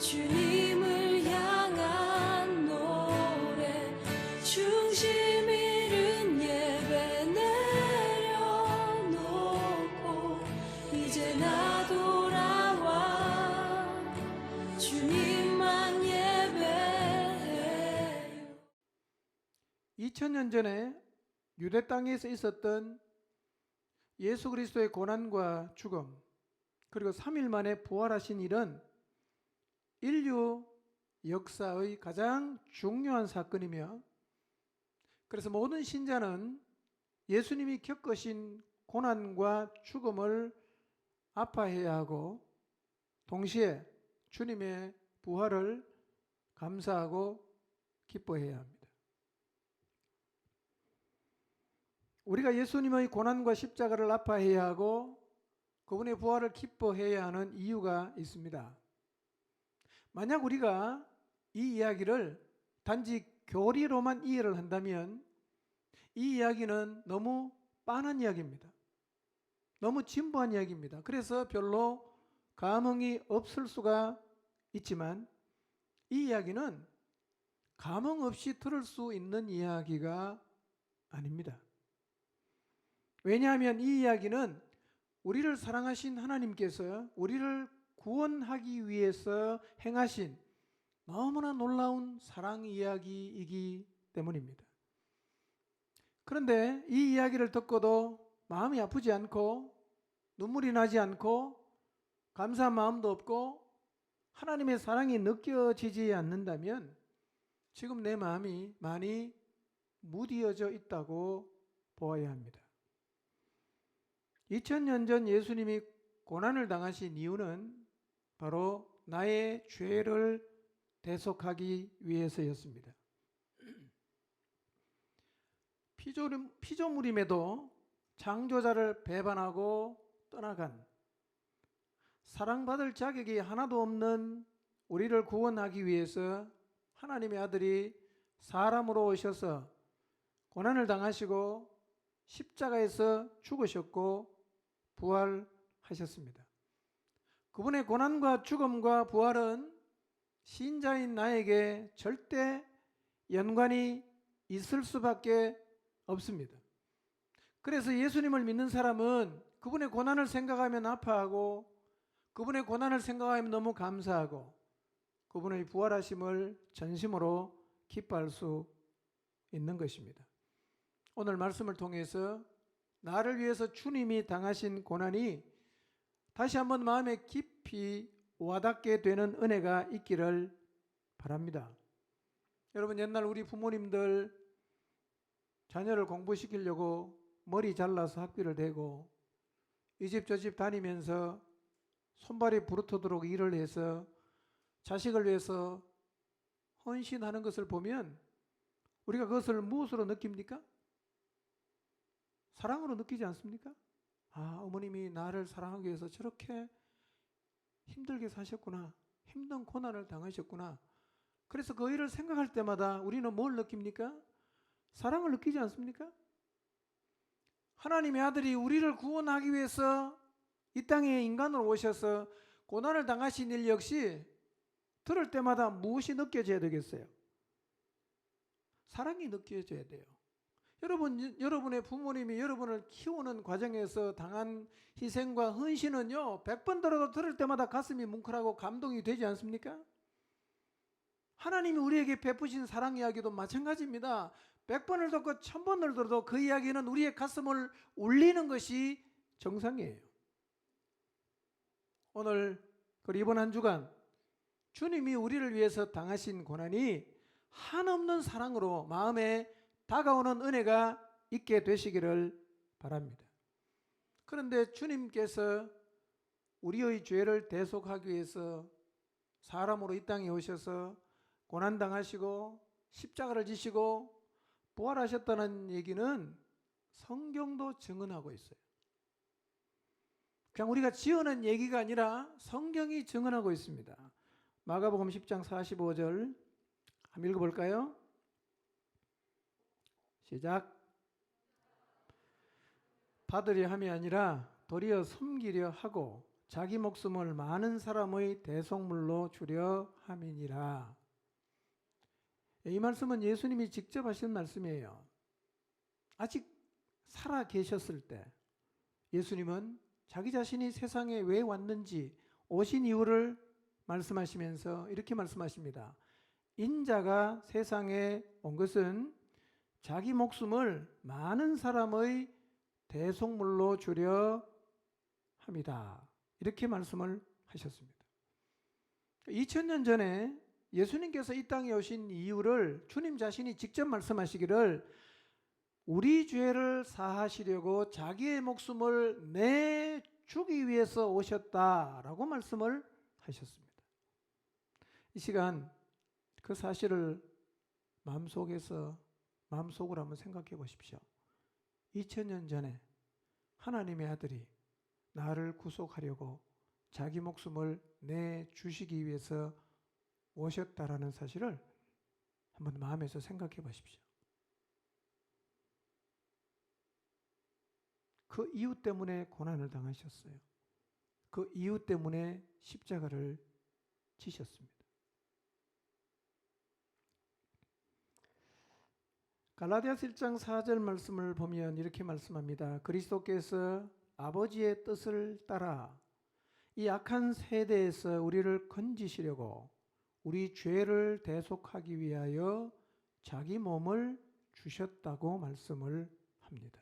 주님을 향한 노래 중심 잃은 예배 내려놓고 이제 나 돌아와 주님만 예배해요. 2000년 전에 유대 땅에서 있었던 예수 그리스도의 고난과 죽음, 그리고 3일 만에 부활하신 일은 인류 역사의 가장 중요한 사건이며, 그래서 모든 신자는 예수님이 겪으신 고난과 죽음을 아파해야 하고, 동시에 주님의 부활을 감사하고 기뻐해야 합니다. 우리가 예수님의 고난과 십자가를 아파해야 하고 그분의 부활을 기뻐해야 하는 이유가 있습니다. 만약 우리가 이 이야기를 단지 교리로만 이해를 한다면 이 이야기는 너무 빤한 이야기입니다. 너무 진부한 이야기입니다. 그래서 별로 감흥이 없을 수가 있지만 이 이야기는 감흥 없이 들을 수 있는 이야기가 아닙니다. 왜냐하면 이 이야기는 우리를 사랑하신 하나님께서 우리를 구원하기 위해서 행하신 너무나 놀라운 사랑 이야기이기 때문입니다. 그런데 이 이야기를 듣고도 마음이 아프지 않고 눈물이 나지 않고 감사한 마음도 없고 하나님의 사랑이 느껴지지 않는다면 지금 내 마음이 많이 무디어져 있다고 보아야 합니다. 2000년 전 예수님이 고난을 당하신 이유는 바로 나의 죄를 대속하기 위해서였습니다. 피조물임에도 창조자를 배반하고 떠나간 사랑받을 자격이 하나도 없는 우리를 구원하기 위해서 하나님의 아들이 사람으로 오셔서 고난을 당하시고 십자가에서 죽으셨고 부활하셨습니다. 그분의 고난과 죽음과 부활은 신자인 나에게 절대 연관이 있을 수밖에 없습니다. 그래서 예수님을 믿는 사람은 그분의 고난을 생각하면 아파하고 그분의 고난을 생각하면 너무 감사하고 그분의 부활하심을 전심으로 기뻐할 수 있는 것입니다. 오늘 말씀을 통해서 나를 위해서 주님이 당하신 고난이 다시 한번 마음에 깊이 와닿게 되는 은혜가 있기를 바랍니다. 여러분, 옛날 우리 부모님들 자녀를 공부시키려고 머리 잘라서 학비를 대고 이 집 저 집 다니면서 손발이 부르트도록 일을 해서 자식을 위해서 헌신하는 것을 보면 우리가 그것을 무엇으로 느낍니까? 사랑으로 느끼지 않습니까? 아, 어머님이 나를 사랑하기 위해서 저렇게 힘들게 사셨구나. 힘든 고난을 당하셨구나. 그래서 그 일을 생각할 때마다 우리는 뭘 느낍니까? 사랑을 느끼지 않습니까? 하나님의 아들이 우리를 구원하기 위해서 이 땅에 인간으로 오셔서 고난을 당하신 일 역시 들을 때마다 무엇이 느껴져야 되겠어요? 사랑이 느껴져야 돼요. 여러분의 부모님이 여러분을 키우는 과정에서 당한 희생과 헌신은요, 100번 들을 때마다 가슴이 뭉클하고 감동이 되지 않습니까? 하나님이 우리에게 베푸신 사랑 이야기도 마찬가지입니다. 100번을 듣고 1000번을 들어도 그 이야기는 우리의 가슴을 울리는 것이 정상이에요. 오늘 그리고 이번 한 주간 주님이 우리를 위해서 당하신 고난이 한없는 사랑으로 마음에 다가오는 은혜가 있게 되시기를 바랍니다. 그런데 주님께서 우리의 죄를 대속하기 위해서 사람으로 이 땅에 오셔서 고난당하시고 십자가를 지시고 부활하셨다는 얘기는 성경도 증언하고 있어요. 그냥 우리가 지어낸 얘기가 아니라 성경이 증언하고 있습니다. 마가복음 10장 45절 한번 읽어볼까요? 시작. 받으려 함이 아니라 도리어 섬기려 하고 자기 목숨을 많은 사람의 대속물로 주려 함이니라. 이 말씀은 예수님이 직접 하신 말씀이에요. 아직 살아 계셨을 때 예수님은 자기 자신이 세상에 왜 왔는지 오신 이유를 말씀하시면서 이렇게 말씀하십니다. 인자가 세상에 온 것은 자기 목숨을 많은 사람의 대속물로 주려 합니다. 이렇게 말씀을 하셨습니다. 2000년 전에 예수님께서 이 땅에 오신 이유를 주님 자신이 직접 말씀하시기를 우리 죄를 사하시려고 자기의 목숨을 내주기 위해서 오셨다라고 말씀을 하셨습니다. 이 시간 그 사실을 마음속으로 한번 생각해 보십시오. 2000년 전에 하나님의 아들이 나를 구속하려고 자기 목숨을 내주시기 위해서 오셨다라는 사실을 한번 마음에서 생각해 보십시오. 그 이유 때문에 고난을 당하셨어요. 그 이유 때문에 십자가를 지셨습니다. 갈라디아서 1장 4절 말씀을 보면 이렇게 말씀합니다. 그리스도께서 아버지의 뜻을 따라 이 악한 세대에서 우리를 건지시려고 우리 죄를 대속하기 위하여 자기 몸을 주셨다고 말씀을 합니다.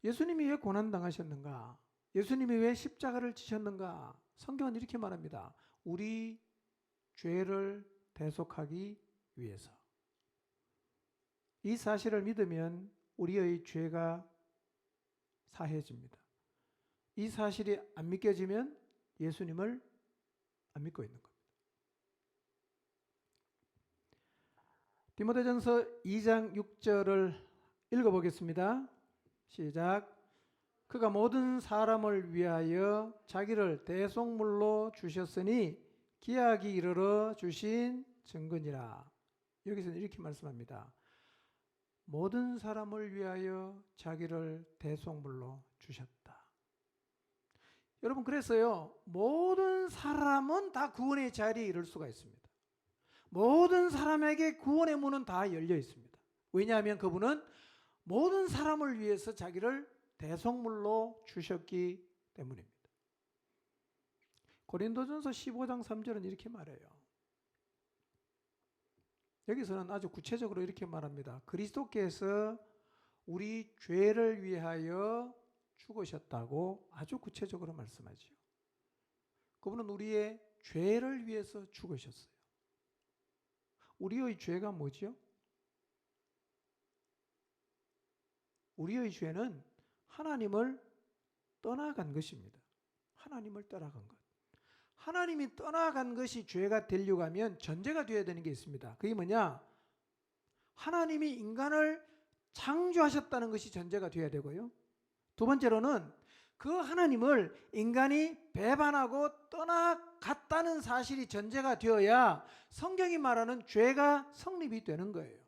예수님이 왜 고난당하셨는가? 예수님이 왜 십자가를 지셨는가? 성경은 이렇게 말합니다. 우리 죄를 대속하기 위해서. 이 사실을 믿으면 우리의 죄가 사해집니다. 이 사실이 안 믿겨지면 예수님을 안 믿고 있는 겁니다. 디모데전서 2장 6절을 읽어보겠습니다. 시작. 그가 모든 사람을 위하여 자기를 대속물로 주셨으니 기약이 이르러 주신 증거니라. 여기서는 이렇게 말씀합니다. 모든 사람을 위하여 자기를 대속물로 주셨다. 여러분, 그래서요, 모든 사람은 다 구원의 자리에 이를 수가 있습니다. 모든 사람에게 구원의 문은 다 열려 있습니다. 왜냐하면 그분은 모든 사람을 위해서 자기를 대속물로 주셨기 때문입니다. 고린도전서 15장 3절은 이렇게 말해요. 여기서는 아주 구체적으로 이렇게 말합니다. 그리스도께서 우리 죄를 위하여 죽으셨다고 아주 구체적으로 말씀하죠. 그분은 우리의 죄를 위해서 죽으셨어요. 우리의 죄가 뭐죠? 우리의 죄는 하나님을 떠나간 것입니다. 하나님을 떠나간 것. 하나님이 떠나간 것이 죄가 되려고 하면 전제가 되어야 되는 게 있습니다. 그게 뭐냐? 하나님이 인간을 창조하셨다는 것이 전제가 되어야 되고요. 두 번째로는 그 하나님을 인간이 배반하고 떠나갔다는 사실이 전제가 되어야 성경이 말하는 죄가 성립이 되는 거예요.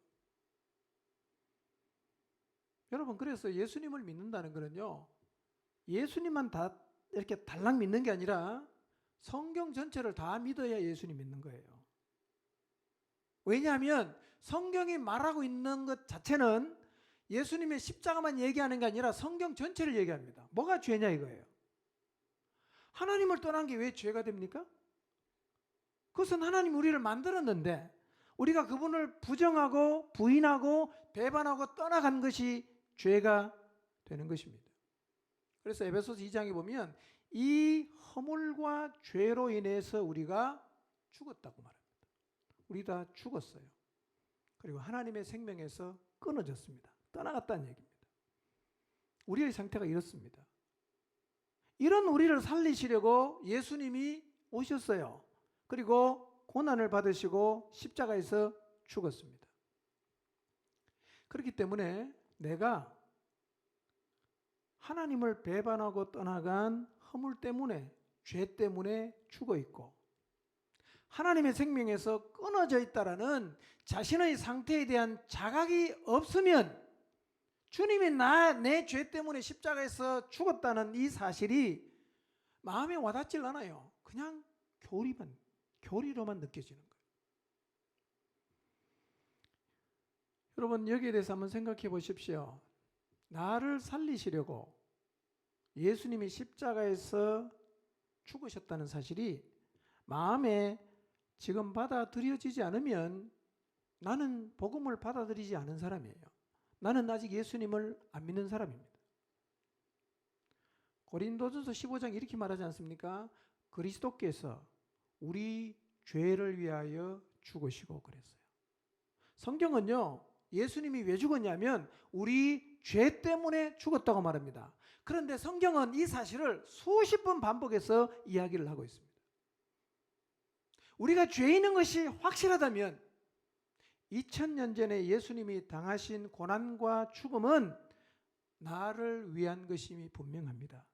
여러분, 그래서 예수님을 믿는다는 것은요, 예수님만 다 이렇게 달랑 믿는 게 아니라 성경 전체를 다 믿어야 예수님 믿는 거예요. 왜냐하면 성경이 말하고 있는 것 자체는 예수님의 십자가만 얘기하는 게 아니라 성경 전체를 얘기합니다. 뭐가 죄냐 이거예요. 하나님을 떠난 게 왜 죄가 됩니까? 그것은 하나님 우리를 만들었는데 우리가 그분을 부정하고 부인하고 배반하고 떠나간 것이 죄가 되는 것입니다. 그래서 에베소서 2장에 보면 이 허물과 죄로 인해서 우리가 죽었다고 말합니다. 우리 다 죽었어요. 그리고 하나님의 생명에서 끊어졌습니다. 떠나갔다는 얘기입니다. 우리의 상태가 이렇습니다. 이런 우리를 살리시려고 예수님이 오셨어요. 그리고 고난을 받으시고 십자가에서 죽었습니다. 그렇기 때문에 내가 하나님을 배반하고 떠나간 허물 때문에, 죄 때문에 죽어 있고 하나님의 생명에서 끊어져 있다라는 자신의 상태에 대한 자각이 없으면 주님이 내 죄 때문에 십자가에서 죽었다는 이 사실이 마음에 와닿질 않아요. 그냥 교리로만 느껴지는 거예요. 여러분, 여기에 대해서 한번 생각해 보십시오. 나를 살리시려고 예수님이 십자가에서 죽으셨다는 사실이 마음에 지금 받아들여지지 않으면 나는 복음을 받아들이지 않은 사람이에요. 나는 아직 예수님을 안 믿는 사람입니다. 고린도전서 15장 이렇게 말하지 않습니까? 그리스도께서 우리 죄를 위하여 죽으시고 그랬어요. 성경은요, 예수님이 왜 죽었냐면 우리 죄 때문에 죽었다고 말합니다. 그런데 성경은 이 사실을 수십 번 반복해서 이야기를 하고 있습니다. 우리가 죄인인 것이 확실하다면 2000년 전에 예수님이 당하신 고난과 죽음은 나를 위한 것임이 분명합니다.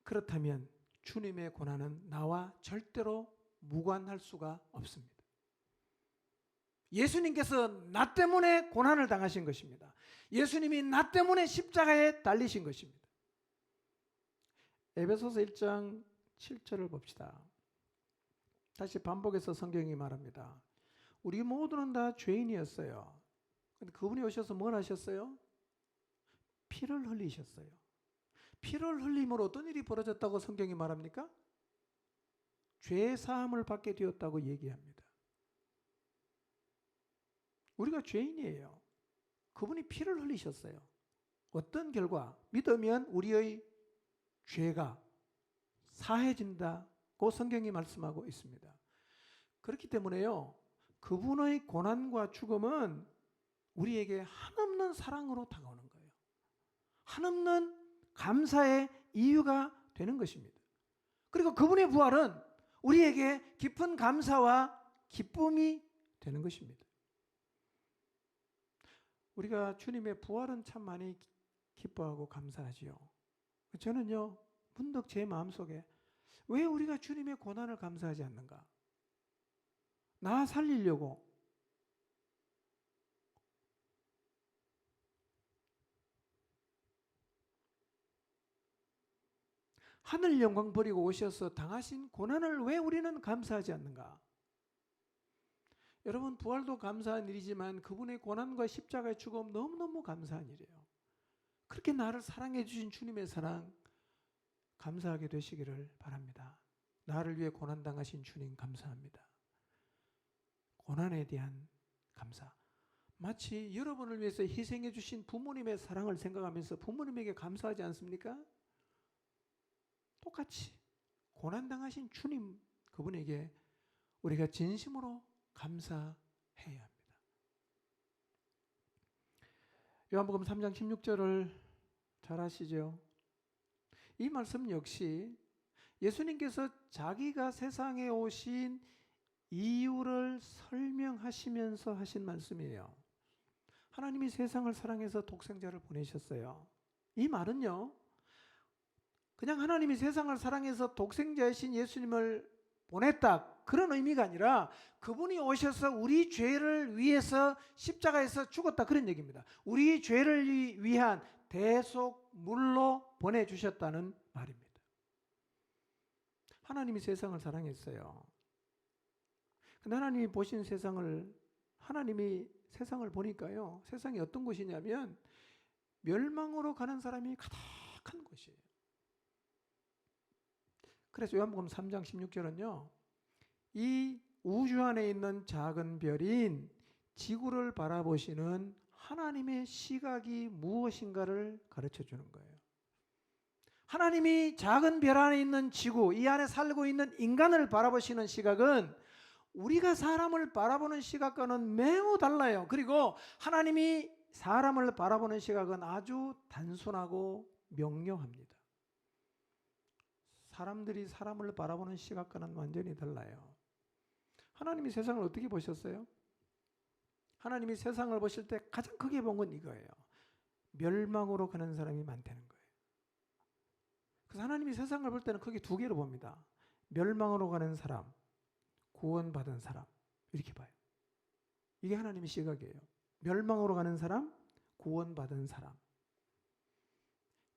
그렇다면 주님의 고난은 나와 절대로 무관할 수가 없습니다. 예수님께서 나 때문에 고난을 당하신 것입니다. 예수님이 나 때문에 십자가에 달리신 것입니다. 에베소서 1장 7절을 봅시다. 다시 반복해서 성경이 말합니다. 우리 모두는 다 죄인이었어요. 근데 그분이 오셔서 뭘 하셨어요? 피를 흘리셨어요. 피를 흘림으로 어떤 일이 벌어졌다고 성경이 말합니까? 죄 사함을 받게 되었다고 얘기합니다. 우리가 죄인이에요. 그분이 피를 흘리셨어요. 어떤 결과? 믿으면 우리의 죄가 사해진다고 성경이 말씀하고 있습니다. 그렇기 때문에요, 그분의 고난과 죽음은 우리에게 한없는 사랑으로 다가오는 거예요. 한없는 감사의 이유가 되는 것입니다. 그리고 그분의 부활은 우리에게 깊은 감사와 기쁨이 되는 것입니다. 우리가 주님의 부활은 참 많이 기뻐하고 감사하지요. 저는요, 문득 제 마음속에 왜 우리가 주님의 고난을 감사하지 않는가? 나 살리려고 하늘 영광 버리고 오셔서 당하신 고난을 왜 우리는 감사하지 않는가? 여러분, 부활도 감사한 일이지만 그분의 고난과 십자가의 죽음 너무너무 감사한 일이에요. 그렇게 나를 사랑해 주신 주님의 사랑 감사하게 되시기를 바랍니다. 나를 위해 고난당하신 주님 감사합니다. 고난에 대한 감사. 마치 여러분을 위해서 희생해 주신 부모님의 사랑을 생각하면서 부모님에게 감사하지 않습니까? 똑같이 고난당하신 주님, 그분에게 우리가 진심으로 감사해야 합니다. 요한복음 3장 16절을 잘 아시죠? 이 말씀 역시 예수님께서 자기가 세상에 오신 이유를 설명하시면서 하신 말씀이에요. 하나님이 세상을 사랑해서 독생자를 보내셨어요. 이 말은요, 그냥 하나님이 세상을 사랑해서 독생자이신 예수님을 보냈다, 그런 의미가 아니라 그분이 오셔서 우리 죄를 위해서 십자가에서 죽었다, 그런 얘기입니다. 우리 죄를 위한 대속물로 보내주셨다는 말입니다. 하나님이 세상을 사랑했어요. 근데 하나님이 보신 세상을, 하나님이 세상을 보니까요, 세상이 어떤 곳이냐면 멸망으로 가는 사람이 가득한 곳이에요. 그래서 요한복음 3장 16절은요, 이 우주 안에 있는 작은 별인 지구를 바라보시는 하나님의 시각이 무엇인가를 가르쳐 주는 거예요. 하나님이 작은 별 안에 있는 지구, 이 안에 살고 있는 인간을 바라보시는 시각은 우리가 사람을 바라보는 시각과는 매우 달라요. 그리고 하나님이 사람을 바라보는 시각은 아주 단순하고 명료합니다. 사람들이 사람을 바라보는 시각과는 완전히 달라요. 하나님이 세상을 어떻게 보셨어요? 하나님이 세상을 보실 때 가장 크게 본 건 이거예요. 멸망으로 가는 사람이 많다는 거예요. 그래서 하나님이 세상을 볼 때는 크게 두 개로 봅니다. 멸망으로 가는 사람, 구원받은 사람, 이렇게 봐요. 이게 하나님의 시각이에요. 멸망으로 가는 사람, 구원받은 사람.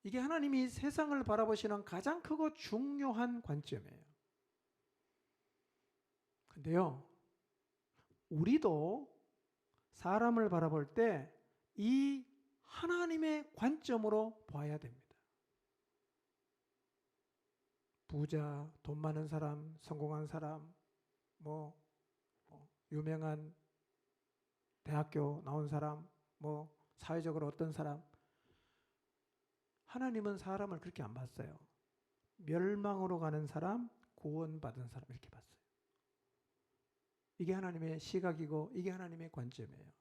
이게 하나님이 세상을 바라보시는 가장 크고 중요한 관점이에요. 근데요, 우리도 사람을 바라볼 때 이 하나님의 관점으로 봐야 됩니다. 부자, 돈 많은 사람, 성공한 사람, 유명한 대학교 나온 사람, 사회적으로 어떤 사람, 하나님은 사람을 그렇게 안 봤어요. 멸망으로 가는 사람, 구원받은 사람 이렇게 봤어요. 이게 하나님의 시각이고 이게 하나님의 관점이에요.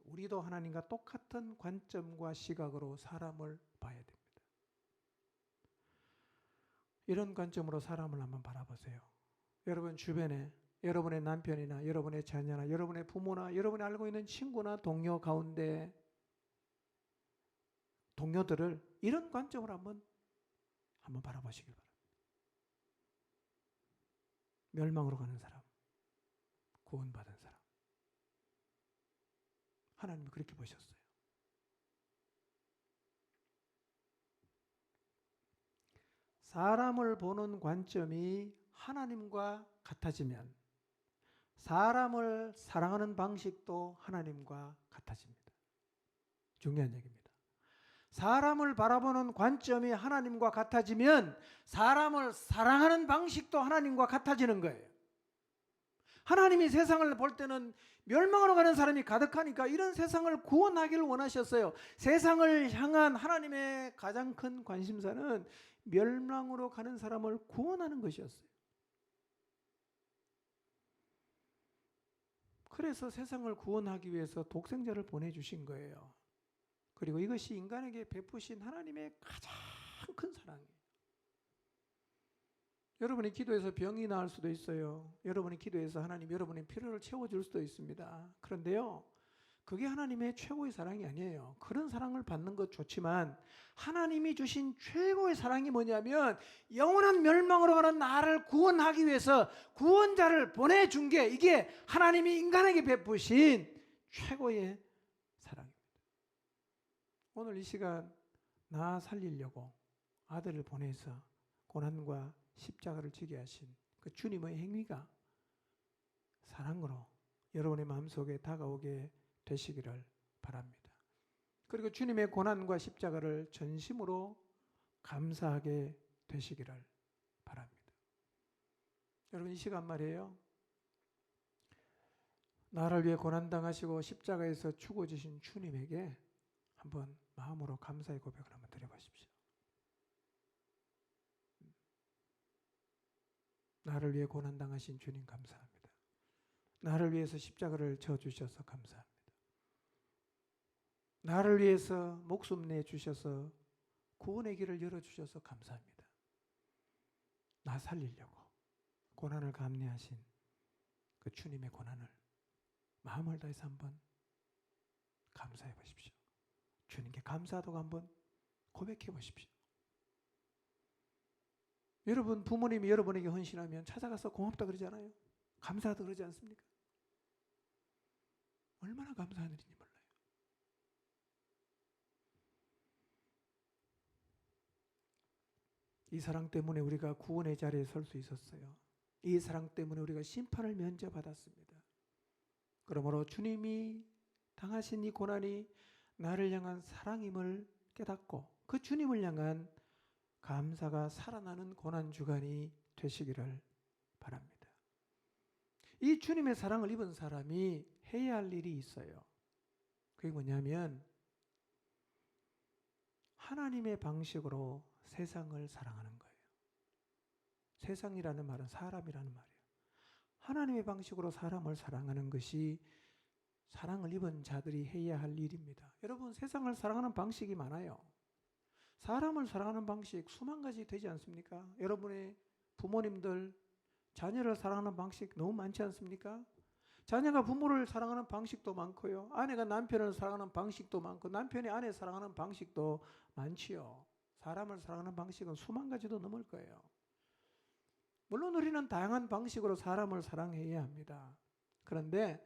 우리도 하나님과 똑같은 관점과 시각으로 사람을 봐야 됩니다. 이런 관점으로 사람을 한번 바라보세요. 여러분 주변에 여러분의 남편이나 여러분의 자녀나 여러분의 부모나 여러분이 알고 있는 친구나 동료 가운데 동료들을 이런 관점으로 한번 바라보시길 바랍니다. 멸망으로 가는 사람, 구원받은 사람. 하나님이 그렇게 보셨어요. 사람을 보는 관점이 하나님과 같아지면 사람을 사랑하는 방식도 하나님과 같아집니다. 중요한 얘기입니다. 사람을 바라보는 관점이 하나님과 같아지면 사람을 사랑하는 방식도 하나님과 같아지는 거예요. 하나님이 세상을 볼 때는 멸망으로 가는 사람이 가득하니까 이런 세상을 구원하기를 원하셨어요. 세상을 향한 하나님의 가장 큰 관심사는 멸망으로 가는 사람을 구원하는 것이었어요. 그래서 세상을 구원하기 위해서 독생자를 보내주신 거예요. 그리고 이것이 인간에게 베푸신 하나님의 가장 큰 사랑이에요. 여러분이 기도해서 병이 나을 수도 있어요. 여러분이 기도해서 하나님 여러분의 필요를 채워줄 수도 있습니다. 그런데요, 그게 하나님의 최고의 사랑이 아니에요. 그런 사랑을 받는 것 좋지만 하나님이 주신 최고의 사랑이 뭐냐면 영원한 멸망으로 가는 나를 구원하기 위해서 구원자를 보내준 게 이게 하나님이 인간에게 베푸신 최고의 사랑입니다. 오늘 이 시간 나 살리려고 아들을 보내서 고난과 십자가를 지게 하신 그 주님의 행위가 사랑으로 여러분의 마음속에 다가오게 되시기를 바랍니다. 그리고 주님의 고난과 십자가를 전심으로 감사하게 되시기를 바랍니다. 여러분 이 시간 말이에요. 나를 위해 고난당하시고 십자가에서 죽어지신 주님에게 한번 마음으로 감사의 고백을 한번 드려보십시오. 나를 위해 고난당하신 주님 감사합니다. 나를 위해서 십자가를 져주셔서 감사합니다. 나를 위해서 목숨 내주셔서 구원의 길을 열어주셔서 감사합니다. 나 살리려고 고난을 감내하신 그 주님의 고난을 마음을 다해서 한번 감사해 보십시오. 주님께 감사하다고 한번 고백해 보십시오. 여러분 부모님이 여러분에게 헌신하면 찾아가서 고맙다 그러잖아요. 감사하다 그러지 않습니까? 얼마나 감사한 일인지 몰라요. 이 사랑 때문에 우리가 구원의 자리에 설 수 있었어요. 이 사랑 때문에 우리가 심판을 면제받았습니다. 그러므로 주님이 당하신 이 고난이 나를 향한 사랑임을 깨닫고 그 주님을 향한 감사가 살아나는 고난주간이 되시기를 바랍니다. 이 주님의 사랑을 입은 사람이 해야 할 일이 있어요. 그게 뭐냐면 하나님의 방식으로 세상을 사랑하는 거예요. 세상이라는 말은 사람이라는 말이에요. 하나님의 방식으로 사람을 사랑하는 것이 사랑을 입은 자들이 해야 할 일입니다. 여러분 세상을 사랑하는 방식이 많아요. 사람을 사랑하는 방식 수만 가지 되지 않습니까? 여러분의 부모님들 자녀를 사랑하는 방식 너무 많지 않습니까? 자녀가 부모를 사랑하는 방식도 많고요. 아내가 남편을 사랑하는 방식도 많고 남편이 아내 사랑하는 방식도 많지요. 사람을 사랑하는 방식은 수만 가지도 넘을 거예요. 물론 우리는 다양한 방식으로 사람을 사랑해야 합니다. 그런데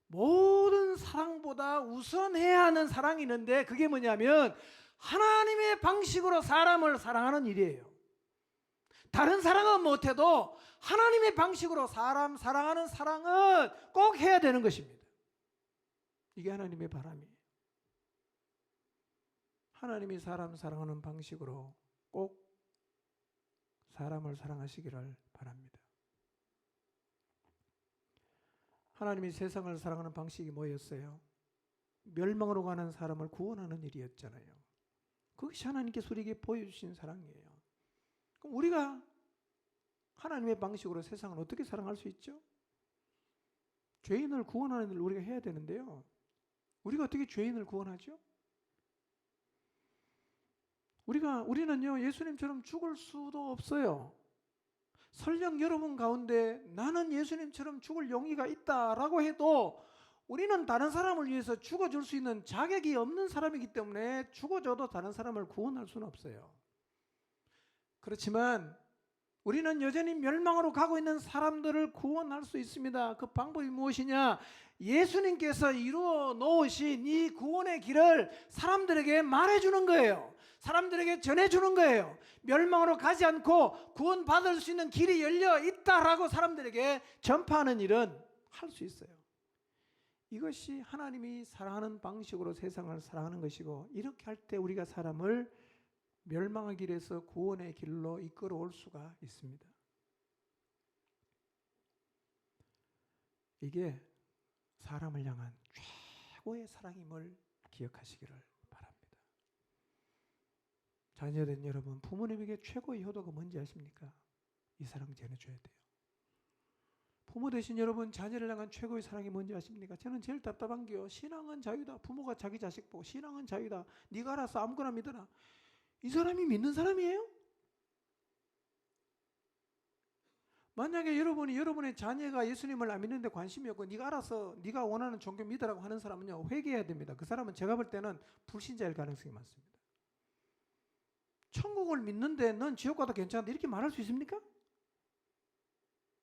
모든 사랑보다 우선해야 하는 사랑이 있는데 그게 뭐냐면 하나님의 방식으로 사람을 사랑하는 일이에요. 다른 사랑은 못해도 하나님의 방식으로 사람 사랑하는 사랑은 꼭 해야 되는 것입니다. 이게 하나님의 바람이에요. 하나님이 사람 사랑하는 방식으로 꼭 사람을 사랑하시기를 바랍니다. 하나님이 세상을 사랑하는 방식이 뭐였어요? 멸망으로 가는 사람을 구원하는 일이었잖아요. 그것이 하나님께서 우리에게 보여주신 사랑이에요. 그럼 우리가 하나님의 방식으로 세상을 어떻게 사랑할 수 있죠? 죄인을 구원하는 일을 우리가 해야 되는데요. 우리가 어떻게 죄인을 구원하죠? 우리는요, 예수님처럼 죽을 수도 없어요. 설령 여러분 가운데 나는 예수님처럼 죽을 용의가 있다라고 해도 우리는 다른 사람을 위해서 죽어줄 수 있는 자격이 없는 사람이기 때문에 죽어줘도 다른 사람을 구원할 수는 없어요. 그렇지만 우리는 여전히 멸망으로 가고 있는 사람들을 구원할 수 있습니다. 그 방법이 무엇이냐? 예수님께서 이루어 놓으신 이 구원의 길을 사람들에게 말해주는 거예요. 사람들에게 전해주는 거예요. 멸망으로 가지 않고 구원받을 수 있는 길이 열려 있다라고 사람들에게 전파하는 일은 할 수 있어요. 이것이 하나님이 사랑하는 방식으로 세상을 사랑하는 것이고, 이렇게 할 때 우리가 사람을 멸망의 길에서 구원의 길로 이끌어 올 수가 있습니다. 이게 사람을 향한 최고의 사랑임을 기억하시기를 바랍니다. 자녀된 여러분, 부모님에게 최고의 효도가 뭔지 아십니까? 이 사랑 전해줘야 돼요. 부모 되신 여러분, 자녀를 향한 최고의 사랑이 뭔지 아십니까? 저는 제일 답답한 게요, 신앙은 자유다. 부모가 자기 자식 보고 신앙은 자유다. 네가 알아서 아무거나 믿어라. 이 사람이 믿는 사람이에요? 만약에 여러분의 자녀가 예수님을 안 믿는데 관심이 없고 네가 알아서 네가 원하는 종교 믿으라고 하는 사람은요, 회개해야 됩니다. 그 사람은 제가 볼 때는 불신자일 가능성이 많습니다. 천국을 믿는데 넌 지옥 가도 괜찮은데 이렇게 말할 수 있습니까?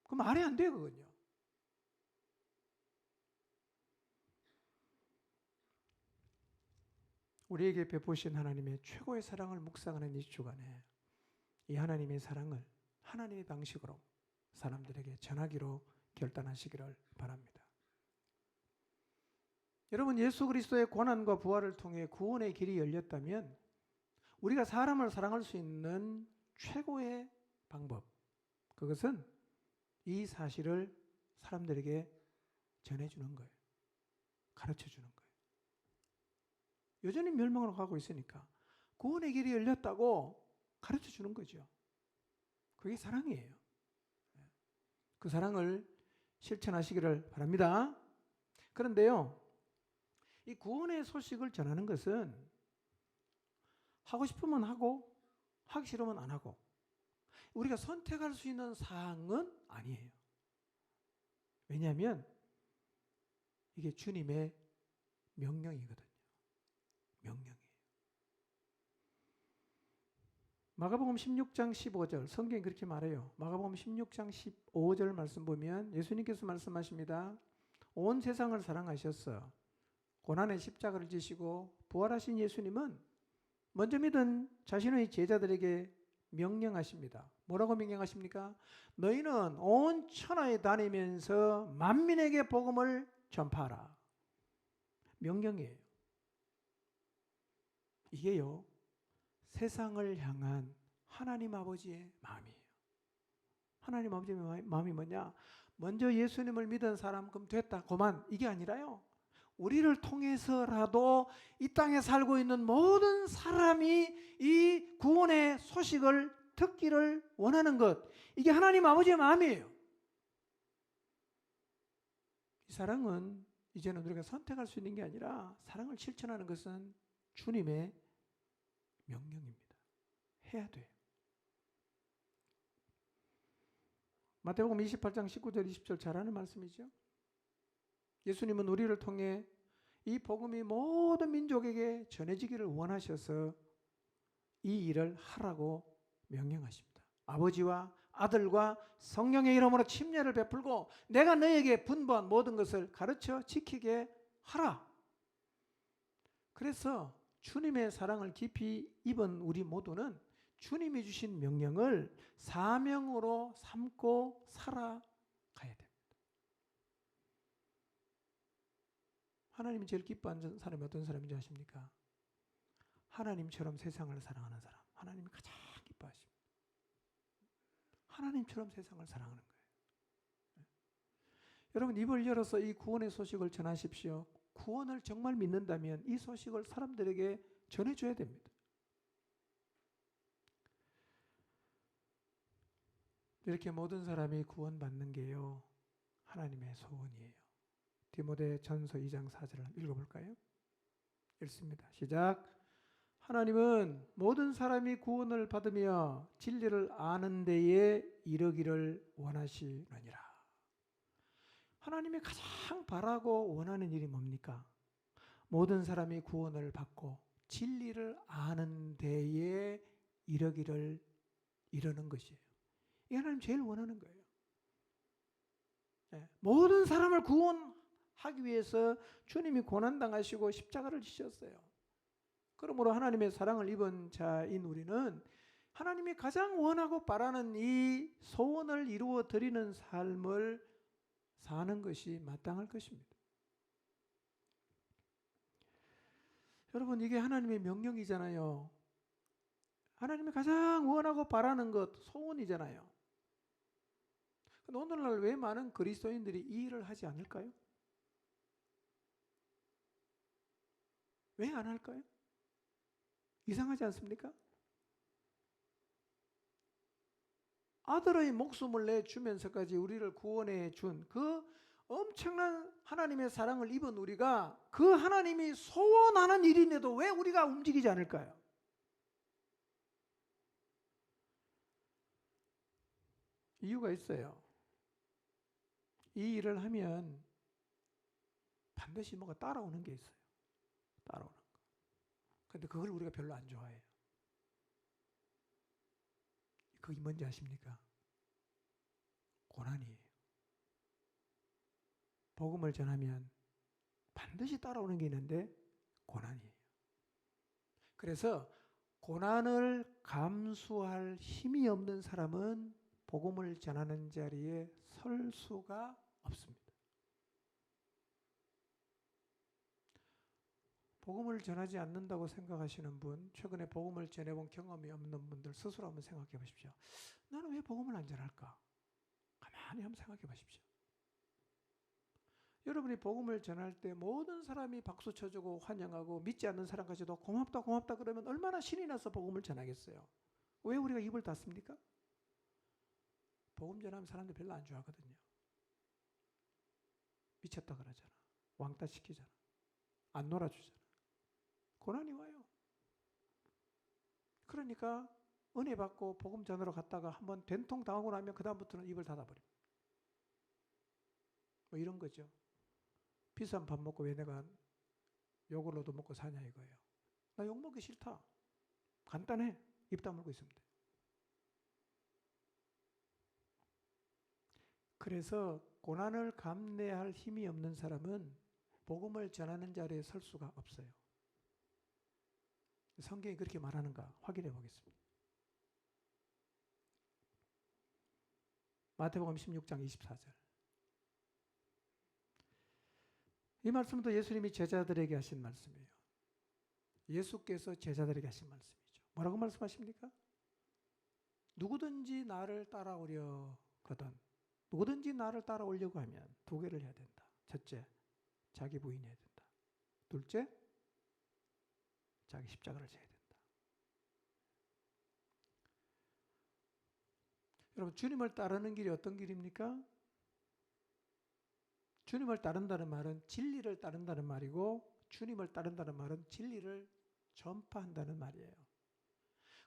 그럼 말이 안 돼요, 그건요. 우리에게 베푸신 하나님의 최고의 사랑을 묵상하는 이 주간에 이 하나님의 사랑을 하나님의 방식으로 사람들에게 전하기로 결단하시기를 바랍니다. 여러분, 예수 그리스도의 고난과 부활을 통해 구원의 길이 열렸다면 우리가 사람을 사랑할 수 있는 최고의 방법, 그것은 이 사실을 사람들에게 전해주는 거예요. 가르쳐주는 거예요. 여전히 멸망으로 가고 있으니까 구원의 길이 열렸다고 가르쳐주는 거죠. 그게 사랑이에요. 그 사랑을 실천하시기를 바랍니다. 그런데요, 이 구원의 소식을 전하는 것은 하고 싶으면 하고 하기 싫으면 안 하고 우리가 선택할 수 있는 사항은 아니에요. 왜냐하면 이게 주님의 명령이거든요. 명령이에요. 마가복음 16장 15절 성경이 그렇게 말해요. 마가복음 16장 15절 말씀 보면 예수님께서 말씀하십니다. 온 세상을 사랑하셨어. 고난의 십자가를 지시고 부활하신 예수님은 먼저 믿은 자신의 제자들에게 명령하십니다. 뭐라고 명령하십니까? 너희는 온 천하에 다니면서 만민에게 복음을 전파하라. 명령이에요. 이게요, 세상을 향한 하나님 아버지의 마음이에요. 하나님 아버지의 마음이 뭐냐? 먼저 예수님을 믿은 사람 그럼 됐다, 그만, 이게 아니라요, 우리를 통해서라도 이 땅에 살고 있는 모든 사람이 이 구원의 소식을 듣기를 원하는 것, 이게 하나님 아버지의 마음이에요. 이 사랑은 이제는 우리가 선택할 수 있는 게 아니라 사랑을 실천하는 것은 주님의 명령입니다. 해야 돼요. 마태복음 28장 19절 20절 잘 아는 말씀이죠. 예수님은 우리를 통해 이 복음이 모든 민족에게 전해지기를 원하셔서 이 일을 하라고 명령하십니다. 아버지와 아들과 성령의 이름으로 침례를 베풀고 내가 너에게 분부한 모든 것을 가르쳐 지키게 하라. 그래서 주님의 사랑을 깊이 입은 우리 모두는 주님이 주신 명령을 사명으로 삼고 살아가야 됩니다. 하나님이 제일 기뻐하는 사람이 어떤 사람인지 아십니까? 하나님처럼 세상을 사랑하는 사람. 하나님이 가장 기뻐하십니다. 하나님처럼 세상을 사랑하는 거예요. 여러분, 입을 열어서 이 구원의 소식을 전하십시오. 구원을 정말 믿는다면 이 소식을 사람들에게 전해줘야 됩니다. 이렇게 모든 사람이 구원받는 게요, 하나님의 소원이에요. 디모데 전서 2장 4절을 읽어볼까요? 읽습니다. 시작. 하나님은 모든 사람이 구원을 받으며 진리를 아는 데에 이르기를 원하시느니라. 하나님이 가장 바라고 원하는 일이 뭡니까? 모든 사람이 구원을 받고 진리를 아는 데에 이르는 것이에요. 이게 하나님 제일 원하는 거예요. 네. 모든 사람을 구원하기 위해서 주님이 고난당하시고 십자가를 지셨어요. 그러므로 하나님의 사랑을 입은 자인 우리는 하나님이 가장 원하고 바라는 이 소원을 이루어 드리는 삶을 사는 것이 마땅할 것입니다. 여러분, 이게 하나님의 명령이잖아요. 하나님이 가장 원하고 바라는 것, 소원이잖아요. 근데 오늘날 왜 많은 그리스도인들이 이 일을 하지 않을까요? 왜 안 할까요? 이상하지 않습니까? 아들의 목숨을 내주면서까지 우리를 구원해 준 그 엄청난 하나님의 사랑을 입은 우리가 그 하나님이 소원하는 일인데도 왜 우리가 움직이지 않을까요? 이유가 있어요. 이 일을 하면 반드시 뭐가 따라오는 게 있어요. 따라오는 거. 근데 그걸 우리가 별로 안 좋아해요. 그게 뭔지 아십니까? 고난이에요. 복음을 전하면 반드시 따라오는 게 있는데 고난이에요. 그래서 고난을 감수할 힘이 없는 사람은 복음을 전하는 자리에 설 수가 없습니다. 복음을 전하지 않는다고 생각하시는 분, 최근에 복음을 전해본 경험이 없는 분들 스스로 한번 생각해 보십시오. 나는 왜 복음을 안 전할까? 가만히 한번 생각해 보십시오. 여러분이 복음을 전할 때 모든 사람이 박수 쳐주고 환영하고 믿지 않는 사람까지도 고맙다 고맙다 그러면 얼마나 신이 나서 복음을 전하겠어요. 왜 우리가 입을 닫습니까? 복음 전하면 사람들 별로 안 좋아하거든요. 미쳤다 그러잖아. 왕따 시키잖아. 안 놀아주잖아. 고난이 와요. 그러니까 은혜 받고 복음 전하러 갔다가 한번 된통 당하고 나면 그 다음부터는 입을 닫아버립니다. 뭐 이런 거죠. 비싼 밥 먹고 왜 내가 욕을 얻어 먹고 사냐 이거예요. 나 욕 먹기 싫다. 간단해. 입 다물고 있으면 돼. 그래서 고난을 감내할 힘이 없는 사람은 복음을 전하는 자리에 설 수가 없어요. 성경이 그렇게 말하는가 확인해 보겠습니다. 마태복음 16장 24절. 이 말씀도 예수님이 제자들에게 하신 말씀이에요. 예수께서 제자들에게 하신 말씀이죠. 뭐라고 말씀하십니까? 누구든지 나를 따라오려거든 누구든지 나를 따라오려고 하면 두 개를 해야 된다. 첫째, 자기 부인해야 된다. 둘째, 자기 십자가를 져야 된다. 여러분, 주님을 따르는 길이 어떤 길입니까? 주님을 따른다는 말은 진리를 따른다는 말이고 주님을 따른다는 말은 진리를 전파한다는 말이에요.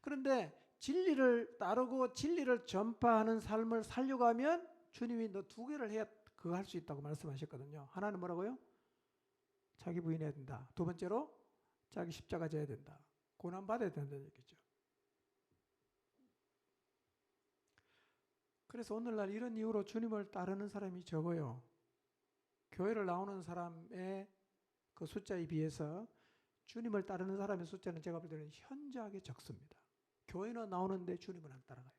그런데 진리를 따르고 진리를 전파하는 삶을 살려고 하면 주님이 너 두 개를 해야 그거 할 수 있다고 말씀하셨거든요. 하나는 뭐라고요? 자기 부인해야 된다. 두 번째로 자기 십자가 져야 된다. 고난받아야 된다는 얘기죠. 그래서 오늘날 이런 이유로 주님을 따르는 사람이 적어요. 교회를 나오는 사람의 그 숫자에 비해서 주님을 따르는 사람의 숫자는 제가 볼 때는 현저하게 적습니다. 교회는 나오는데 주님은 안 따라가요.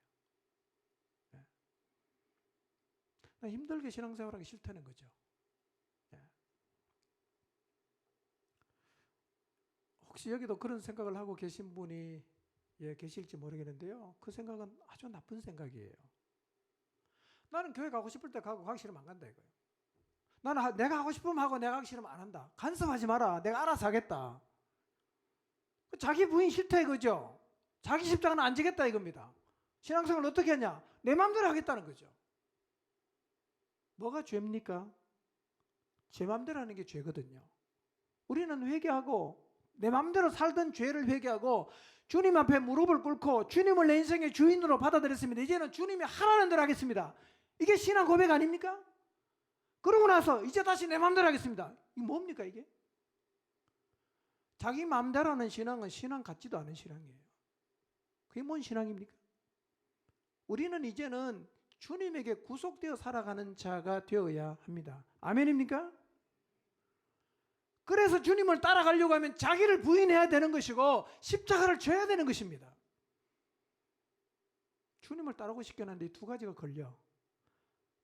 예. 나 힘들게 신앙생활하기 싫다는 거죠. 예. 혹시 여기도 그런 생각을 하고 계신 분이 계실지 모르겠는데요. 그 생각은 아주 나쁜 생각이에요. 나는 교회 가고 싶을 때 가고 가기 싫으면 안 간다 이거예요. 나는 내가 하고 싶으면 하고 내가 하기 싫으면 안 한다. 간섭하지 마라. 내가 알아서 하겠다. 자기 부인 싫다 이거죠. 자기 십자가는 안 지겠다 이겁니다. 신앙생활을 어떻게 하냐? 내 마음대로 하겠다는 거죠. 뭐가 죄입니까? 제 마음대로 하는 게 죄거든요. 우리는 회개하고 내 마음대로 살던 죄를 회개하고 주님 앞에 무릎을 꿇고 주님을 내 인생의 주인으로 받아들였습니다. 이제는 주님이 하라는 대로 하겠습니다. 이게 신앙 고백 아닙니까? 그러고 나서 이제 다시 내 마음대로 하겠습니다. 이게 뭡니까 이게? 자기 마음대로 하는 신앙은 신앙 같지도 않은 신앙이에요. 그게 뭔 신앙입니까? 우리는 이제는 주님에게 구속되어 살아가는 자가 되어야 합니다. 아멘입니까? 그래서 주님을 따라가려고 하면 자기를 부인해야 되는 것이고 십자가를 져야 되는 것입니다. 주님을 따르고 싶긴 한데 이 두 가지가 걸려.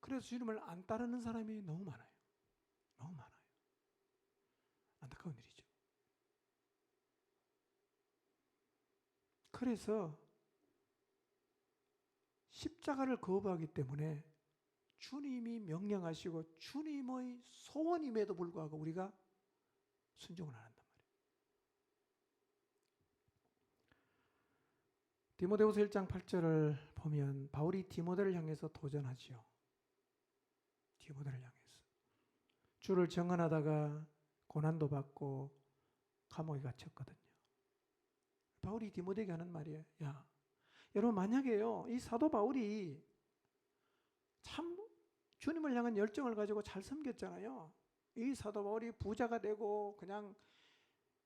그래서 주님을 안 따르는 사람이 너무 많아요. 너무 많아요. 안타까운 일이죠. 그래서 십자가를 거부하기 때문에 주님이 명령하시고 주님의 소원임에도 불구하고 우리가 순종을 안 한단 말이에요. 디모데후서 1장 8절을 보면 바울이 디모데를 향해서 도전하지요. 디모데를 향해서 주를 증언하다가 고난도 받고 감옥에 갇혔거든요. 바울이 디모데에게 하는 말이에요. 야, 여러분 만약에요 이 사도 바울이 참 주님을 향한 열정을 가지고 잘 섬겼잖아요. 이 사도 바울이 부자가 되고 그냥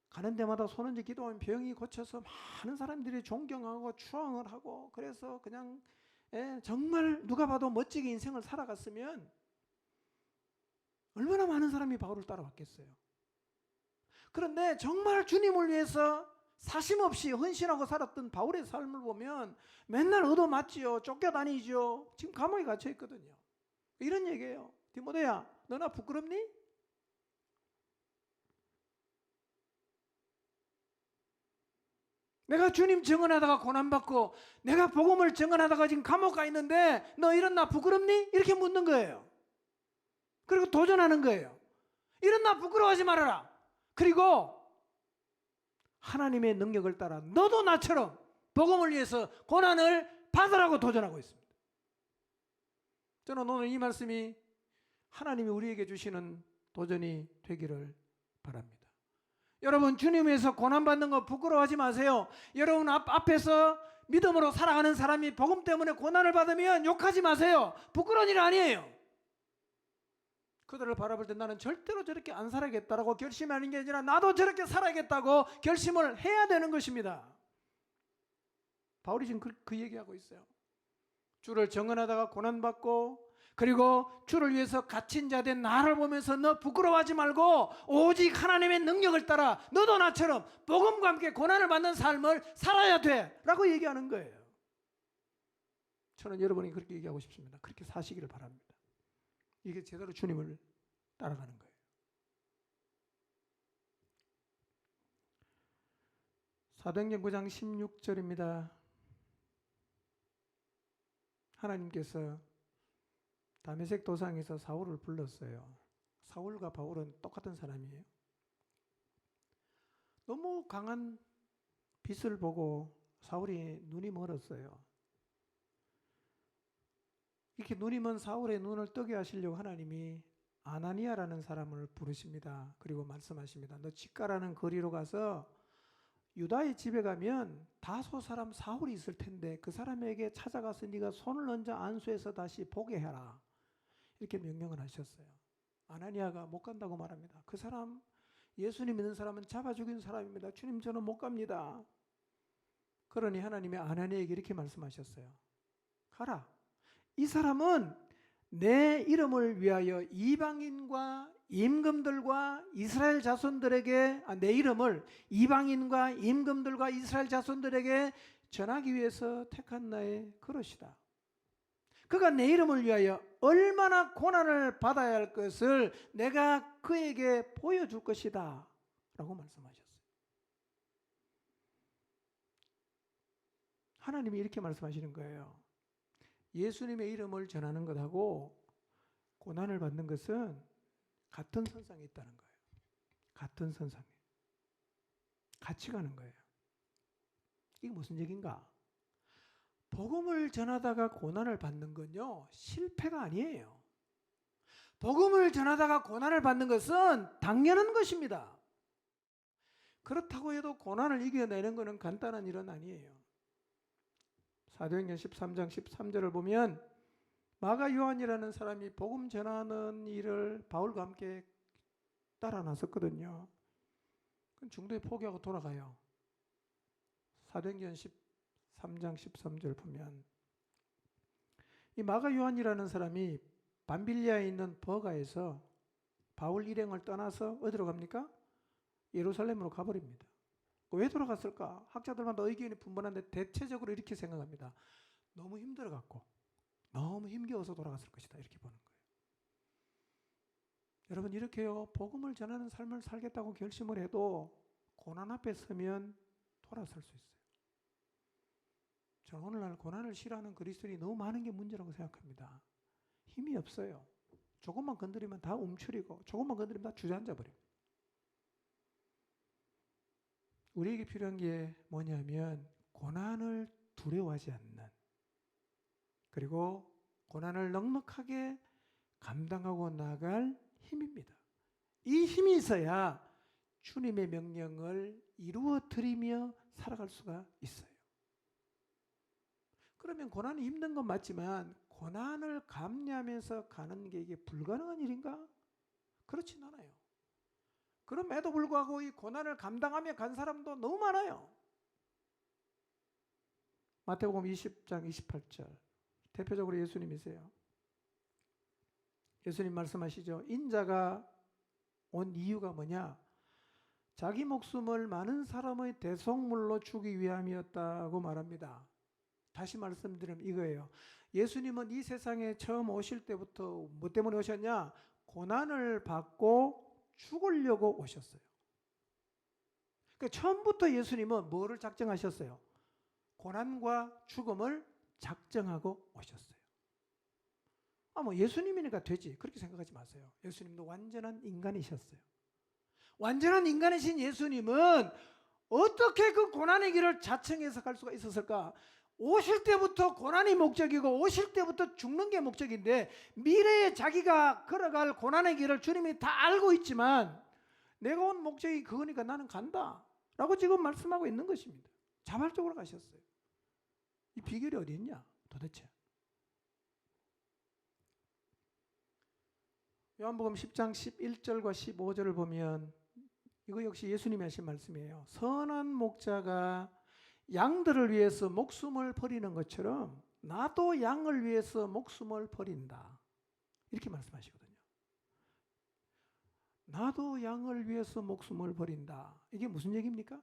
가는 데마다 손은지 기도하면 병이 고쳐서 많은 사람들이 존경하고 추앙을 하고 그래서 그냥 정말 누가 봐도 멋지게 인생을 살아갔으면 얼마나 많은 사람이 바울을 따라왔겠어요. 그런데 정말 주님을 위해서 사심없이 헌신하고 살았던 바울의 삶을 보면 맨날 얻어맞지요. 쫓겨다니죠. 지금 감옥에 갇혀 있거든요. 이런 얘기예요. 디모데야, 너나 부끄럽니? 내가 주님 증언하다가 고난받고 내가 복음을 증언하다가 지금 감옥 가 있는데 너 이런 나 부끄럽니? 이렇게 묻는 거예요. 그리고 도전하는 거예요. 이런 나 부끄러워하지 말아라. 그리고 하나님의 능력을 따라 너도 나처럼 복음을 위해서 고난을 받으라고 도전하고 있습니다. 저는 오늘 이 말씀이 하나님이 우리에게 주시는 도전이 되기를 바랍니다. 여러분 주님에서 고난받는 거 부끄러워하지 마세요. 여러분 앞에서 믿음으로 살아가는 사람이 복음 때문에 고난을 받으면 욕하지 마세요. 부끄러운 일 아니에요. 그들을 바라볼 때 나는 절대로 저렇게 안 살아야겠다라고 결심하는 게 아니라 나도 저렇게 살아야겠다고 결심을 해야 되는 것입니다. 바울이 지금 그 얘기하고 있어요. 주를 증언하다가 고난받고 그리고 주를 위해서 갇힌 자 된 나를 보면서 너 부끄러워하지 말고 오직 하나님의 능력을 따라 너도 나처럼 복음과 함께 고난을 받는 삶을 살아야 돼 라고 얘기하는 거예요. 저는 여러분이 그렇게 얘기하고 싶습니다. 그렇게 사시기를 바랍니다. 이게 제대로 주님을 따라가는 거예요. 사도행전 9장 16절입니다. 하나님께서 다메섹 도상에서 사울을 불렀어요. 사울과 바울은 똑같은 사람이에요. 너무 강한 빛을 보고 사울이 눈이 멀었어요. 이렇게 눈이 먼 사울의 눈을 뜨게 하시려고 하나님이 아나니아라는 사람을 부르십니다. 그리고 말씀하십니다. 너 집가라는 거리로 가서 유다의 집에 가면 다소 사람 사울이 있을 텐데 그 사람에게 찾아가서 네가 손을 얹어 안수해서 다시 보게 해라. 이렇게 명령을 하셨어요. 아나니아가 못 간다고 말합니다. 그 사람 예수님 믿는 사람은 잡아 죽인 사람입니다. 주님 저는 못 갑니다. 그러니 하나님이 아나니아에게 이렇게 말씀하셨어요. 가라. 이 사람은 내 이름을 위하여 이방인과 임금들과 이스라엘 자손들에게 내 이름을 이방인과 임금들과 이스라엘 자손들에게 전하기 위해서 택한 나의 그릇이다. 그가 내 이름을 위하여 얼마나 고난을 받아야 할 것을 내가 그에게 보여줄 것이다 라고 말씀하셨어요. 하나님이 이렇게 말씀하시는 거예요. 예수님의 이름을 전하는 것하고 고난을 받는 것은 같은 선상에 있다는 거예요. 같은 선상에. 같이 가는 거예요. 이게 무슨 얘기인가? 복음을 전하다가 고난을 받는 건요, 실패가 아니에요. 복음을 전하다가 고난을 받는 것은 당연한 것입니다. 그렇다고 해도 고난을 이겨내는 것은 간단한 일은 아니에요. 사도행전 13장 13절을 보면 마가 요한이라는 사람이 복음 전하는 일을 바울과 함께 따라 나섰거든요. 중도에 포기하고 돌아가요. 사도행전 13장 13절 보면 이 마가 요한이라는 사람이 밤빌리아에 있는 버가에서 바울 일행을 떠나서 어디로 갑니까? 예루살렘으로 가버립니다. 왜 돌아갔을까? 학자들마다 의견이 분분한데 대체적으로 이렇게 생각합니다. 너무 힘들어갖고 너무 힘겨워서 돌아갔을 것이다 이렇게 보는 거예요. 여러분 이렇게요, 복음을 전하는 삶을 살겠다고 결심을 해도 고난 앞에 서면 돌아설 수 있어요. 저는 오늘날 고난을 싫어하는 그리스도인이 너무 많은 게 문제라고 생각합니다. 힘이 없어요. 조금만 건드리면 다 움츠리고 조금만 건드리면 다 주저앉아 버립니다. 우리에게 필요한 게 뭐냐면 고난을 두려워하지 않는, 그리고 고난을 넉넉하게 감당하고 나갈 힘입니다. 이 힘이 있어야 주님의 명령을 이루어 드리며 살아갈 수가 있어요. 그러면 고난이 힘든 건 맞지만 고난을 감내하면서 가는 게 이게 불가능한 일인가? 그렇진 않아요. 그럼에도 불구하고 이 고난을 감당하며 간 사람도 너무 많아요. 마태복음 20장 28절 대표적으로 예수님이세요. 예수님 말씀하시죠. 인자가 온 이유가 뭐냐? 자기 목숨을 많은 사람의 대속물로 주기 위함이었다고 말합니다. 다시 말씀드리면 이거예요. 예수님은 이 세상에 처음 오실 때부터 뭐 때문에 오셨냐? 고난을 받고 죽으려고 오셨어요. 그러니까 처음부터 예수님은 뭐를 작정하셨어요? 고난과 죽음을 작정하고 오셨어요. 뭐 예수님이니까 되지 그렇게 생각하지 마세요. 예수님도 완전한 인간이셨어요. 완전한 인간이신 예수님은 어떻게 그 고난의 길을 자청해서 갈 수가 있었을까? 오실 때부터 고난이 목적이고 오실 때부터 죽는 게 목적인데 미래에 자기가 걸어갈 고난의 길을 주님이 다 알고 있지만 내가 온 목적이 그거니까 나는 간다 라고 지금 말씀하고 있는 것입니다. 자발적으로 가셨어요. 이 비결이 어디 있냐 도대체? 요한복음 10장 11절과 15절을 보면 이거 역시 예수님이 하신 말씀이에요. 선한 목자가 양들을 위해서 목숨을 버리는 것처럼 나도 양을 위해서 목숨을 버린다. 이렇게 말씀하시거든요. 나도 양을 위해서 목숨을 버린다. 이게 무슨 얘기입니까?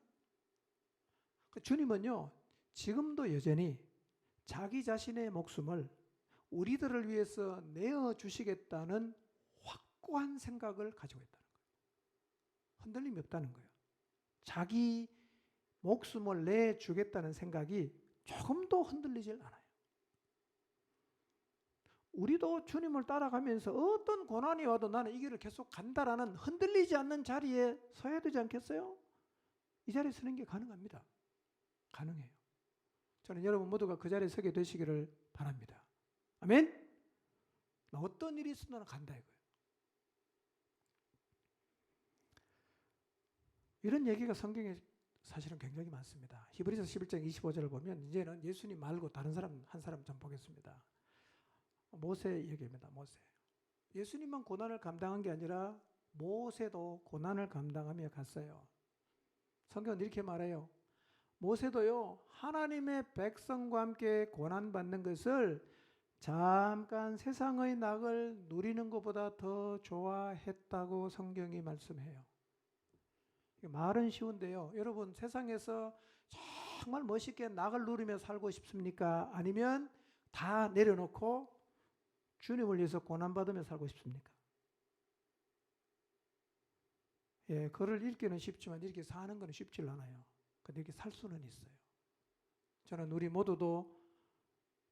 주님은요, 지금도 여전히 자기 자신의 목숨을 우리들을 위해서 내어주시겠다는 확고한 생각을 가지고 있다는 거예요. 흔들림이 없다는 거예요. 자기 목숨을 내주겠다는 생각이 조금도 흔들리질 않아요. 우리도 주님을 따라가면서 어떤 고난이 와도 나는 이 길을 계속 간다라는 흔들리지 않는 자리에 서야 되지 않겠어요? 이 자리에 서는 게 가능합니다. 가능해요. 저는 여러분 모두가 그 자리에 서게 되시기를 바랍니다. 아멘? 어떤 일이 있어도 나는 간다 이거예요. 이런 얘기가 성경에 사실은 굉장히 많습니다. 히브리서 11장 25절을 보면 이제는 예수님 말고 다른 사람 한 사람 좀 보겠습니다. 모세 얘기입니다. 모세. 예수님만 고난을 감당한 게 아니라 모세도 고난을 감당하며 갔어요. 성경은 이렇게 말해요. 모세도요 하나님의 백성과 함께 고난받는 것을 잠깐 세상의 낙을 누리는 것보다 더 좋아했다고 성경이 말씀해요. 말은 쉬운데요. 여러분 세상에서 정말 멋있게 낙을 누리며 살고 싶습니까? 아니면 다 내려놓고 주님을 위해서 고난받으며 살고 싶습니까? 예, 글을 읽기는 쉽지만 이렇게 사는 건 쉽지 않아요. 근데 이렇게 살 수는 있어요. 저는 우리 모두도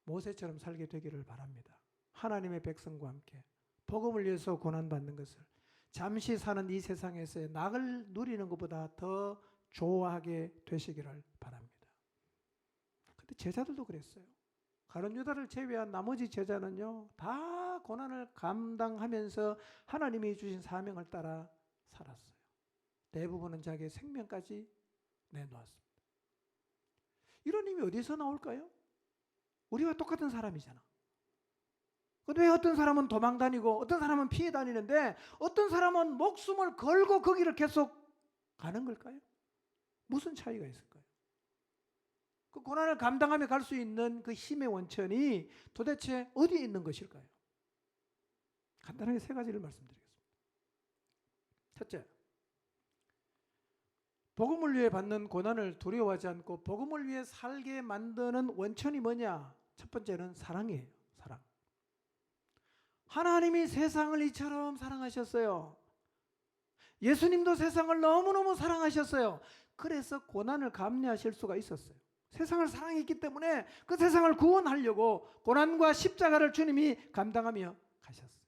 모세처럼 살게 되기를 바랍니다. 하나님의 백성과 함께 복음을 위해서 고난받는 것을 잠시 사는 이 세상에서의 낙을 누리는 것보다 더 좋아하게 되시기를 바랍니다. 근데 제자들도 그랬어요. 가룟 유다를 제외한 나머지 제자는요, 다 고난을 감당하면서 하나님이 주신 사명을 따라 살았어요. 대부분은 자기의 생명까지 내놓았습니다. 이런 힘이 어디서 나올까요? 우리와 똑같은 사람이잖아. 근데 왜 어떤 사람은 도망 다니고 어떤 사람은 피해 다니는데 어떤 사람은 목숨을 걸고 거기를 계속 가는 걸까요? 무슨 차이가 있을까요? 그 고난을 감당하며 갈 수 있는 그 힘의 원천이 도대체 어디에 있는 것일까요? 간단하게 세 가지를 말씀드리겠습니다. 첫째, 복음을 위해 받는 고난을 두려워하지 않고 복음을 위해 살게 만드는 원천이 뭐냐? 첫 번째는 사랑이에요. 사랑. 하나님이 세상을 이처럼 사랑하셨어요. 예수님도 세상을 너무너무 사랑하셨어요. 그래서 고난을 감내하실 수가 있었어요. 세상을 사랑했기 때문에 그 세상을 구원하려고 고난과 십자가를 주님이 감당하며 가셨어요.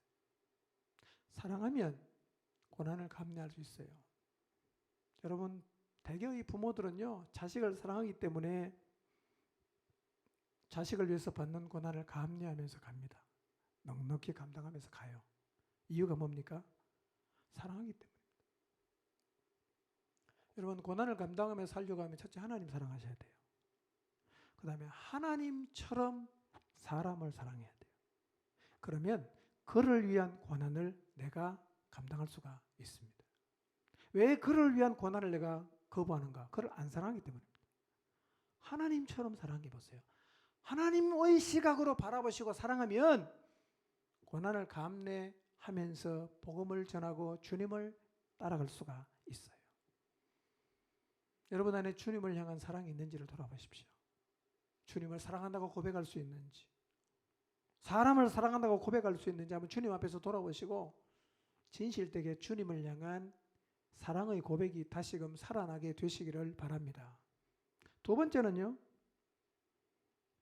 사랑하면 고난을 감내할 수 있어요. 여러분, 대개의 부모들은요, 자식을 사랑하기 때문에 자식을 위해서 받는 고난을 감내하면서 갑니다. 넉넉히 감당하면서 가요. 이유가 뭡니까? 사랑하기 때문입니다. 여러분, 고난을 감당하며 살려고 하면 첫째 하나님 사랑하셔야 돼요. 그 다음에 하나님처럼 사람을 사랑해야 돼요. 그러면 그를 위한 고난을 내가 감당할 수가 있습니다. 왜 그를 위한 고난을 내가 거부하는가? 그를 안 사랑하기 때문입니다. 하나님처럼 사랑해 보세요. 하나님의 시각으로 바라보시고 사랑하면 고난을 감내하면서 복음을 전하고 주님을 따라갈 수가 있어요. 여러분 안에 주님을 향한 사랑이 있는지를 돌아보십시오. 주님을 사랑한다고 고백할 수 있는지, 사람을 사랑한다고 고백할 수 있는지 한번 주님 앞에서 돌아보시고 진실되게 주님을 향한 사랑의 고백이 다시금 살아나게 되시기를 바랍니다. 두 번째는요,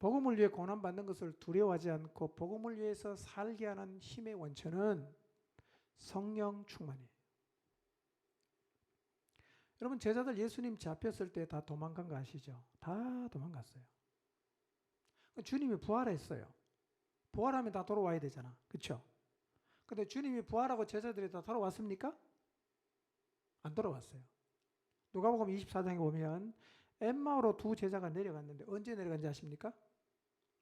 복음을 위해 고난받는 것을 두려워하지 않고 복음을 위해서 살게 하는 힘의 원천은 성령 충만이에요. 여러분, 제자들 예수님 잡혔을 때 다 도망간 거 아시죠? 다 도망갔어요. 주님이 부활했어요. 부활하면 다 돌아와야 되잖아. 그렇죠? 근데 주님이 부활하고 제자들이 다 돌아왔습니까? 안 돌아왔어요. 누가복음 24장에 보면 엠마오로 두 제자가 내려갔는데 언제 내려간지 아십니까?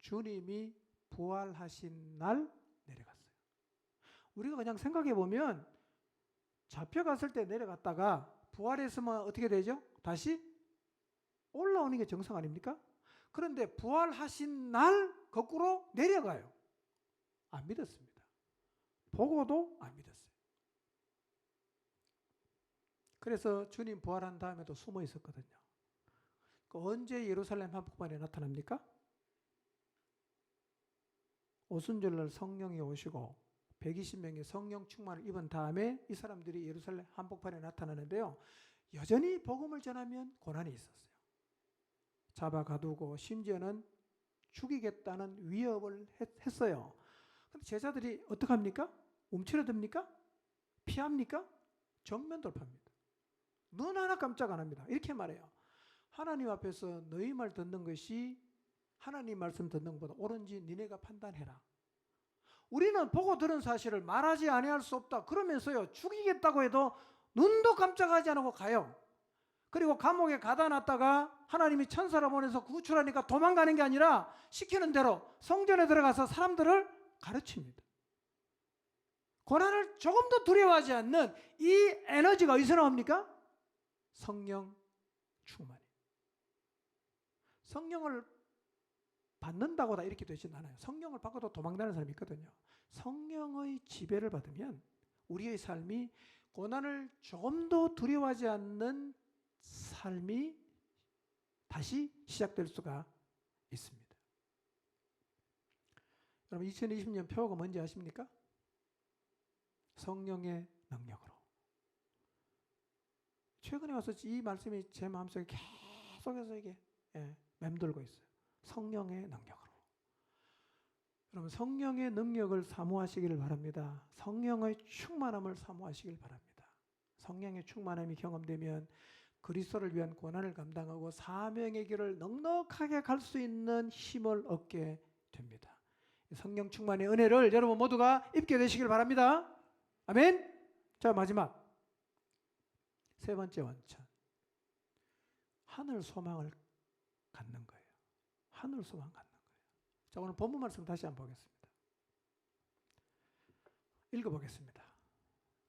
주님이 부활하신 날 내려갔어요. 우리가 그냥 생각해 보면 잡혀갔을 때 내려갔다가 부활했으면 어떻게 되죠? 다시 올라오는 게 정상 아닙니까? 그런데 부활하신 날 거꾸로 내려가요. 안 믿었습니다. 보고도 안 믿었어요. 그래서 주님 부활한 다음에도 숨어 있었거든요. 언제 예루살렘 한복판에 나타납니까? 오순절날 성령이 오시고 120명의 성령 충만을 입은 다음에 이 사람들이 예루살렘 한복판에 나타나는데요. 여전히 복음을 전하면 고난이 있었어요. 잡아 가두고 심지어는 죽이겠다는 위협을 했어요. 그런데 제자들이 어떡합니까? 움츠러듭니까? 피합니까? 정면 돌파합니다. 눈 하나 깜짝 안 합니다. 이렇게 말해요. 하나님 앞에서 너희 말 듣는 것이 하나님 말씀 듣는 것보다 옳은지 니네가 판단해라. 우리는 보고 들은 사실을 말하지 아니할 수 없다. 그러면서요, 죽이겠다고 해도 눈도 깜짝하지 않고 가요. 그리고 감옥에 가다 놨다가 하나님이 천사를 보내서 구출하니까 도망가는 게 아니라 시키는 대로 성전에 들어가서 사람들을 가르칩니다. 고난을 조금도 두려워하지 않는 이 에너지가 어디서 나옵니까? 성령 충만이. 성령을 받는다고 다 이렇게 되진 않아요. 성령을 받고도 도망다니는 사람이 있거든요. 성령의 지배를 받으면 우리의 삶이 고난을 조금도 두려워하지 않는 삶이 다시 시작될 수가 있습니다. 여러분 2020년 표어가 뭔지 아십니까? 성령의 능력으로. 최근에 와서 이 말씀이 제 마음속에 계속해서 이게 맴돌고 있어요. 성령의 능력으로. 여러분 성령의 능력을 사모하시기를 바랍니다. 성령의 충만함을 사모하시길 바랍니다. 성령의 충만함이 경험되면 그리스도를 위한 고난을 감당하고 사명의 길을 넉넉하게 갈 수 있는 힘을 얻게 됩니다. 성령 충만의 은혜를 여러분 모두가 입게 되시길 바랍니다. 아멘. 자, 마지막 세 번째 원천, 하늘 소망을 갖는 거예요. 하늘 소망 갖는 거예요. 자, 오늘 본문 말씀 다시 한번 보겠습니다. 읽어보겠습니다.